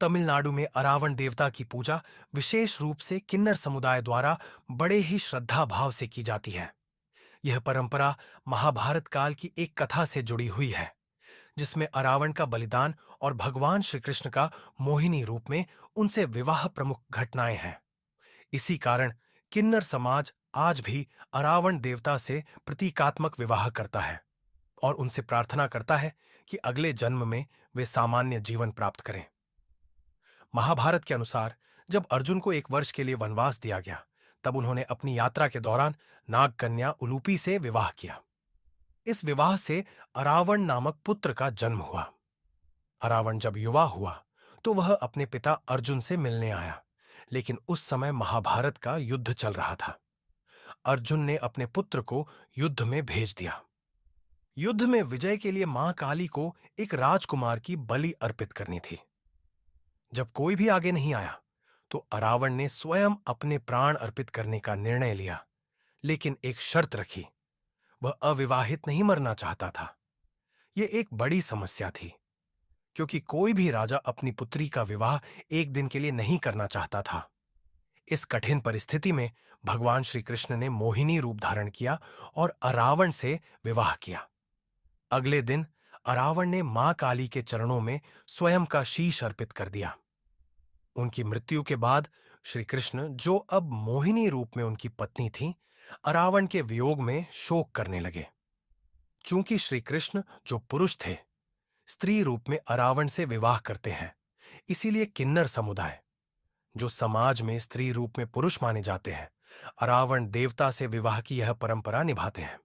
तमिलनाडु में अरावण देवता की पूजा विशेष रूप से किन्नर समुदाय द्वारा बड़े ही श्रद्धा भाव से की जाती है। यह परंपरा महाभारत काल की एक कथा से जुड़ी हुई है, जिसमें अरावण का बलिदान और भगवान श्री कृष्ण का मोहिनी रूप में उनसे विवाह प्रमुख घटनाएं हैं। इसी कारण किन्नर समाज आज भी अरावण देवता से प्रतीकात्मक विवाह करता है और उनसे प्रार्थना करता है कि अगले जन्म में वे सामान्य जीवन प्राप्त करें। महाभारत के अनुसार जब अर्जुन को 1 वर्ष के लिए वनवास दिया गया, तब उन्होंने अपनी यात्रा के दौरान नाग कन्या उलूपी से विवाह किया। इस विवाह से अरावण नामक पुत्र का जन्म हुआ। अरावण जब युवा हुआ तो वह अपने पिता अर्जुन से मिलने आया, लेकिन उस समय महाभारत का युद्ध चल रहा था। अर्जुन ने अपने पुत्र को युद्ध में भेज दिया। युद्ध में विजय के लिए मां काली को एक राजकुमार की बलि अर्पित करनी थी। जब कोई भी आगे नहीं आया, तो अरावण ने स्वयं अपने प्राण अर्पित करने का निर्णय लिया, लेकिन एक शर्त रखी। वह अविवाहित नहीं मरना चाहता था। यह एक बड़ी समस्या थी, क्योंकि कोई भी राजा अपनी पुत्री का विवाह एक दिन के लिए नहीं करना चाहता था। इस कठिन परिस्थिति में भगवान श्री कृष्ण ने मोहिनी रूप धारण किया और अरावण से विवाह किया। अगले दिन अरावण ने मां काली के चरणों में स्वयं का शीश अर्पित कर दिया। उनकी मृत्यु के बाद श्री कृष्ण, जो अब मोहिनी रूप में उनकी पत्नी थीं, अरावण के वियोग में शोक करने लगे। चूंकि श्री कृष्ण, जो पुरुष थे, स्त्री रूप में अरावण से विवाह करते हैं, इसीलिए किन्नर समुदाय, जो समाज में स्त्री रूप में पुरुष माने जाते हैं, अरावण देवता से विवाह की यह परंपरा निभाते हैं।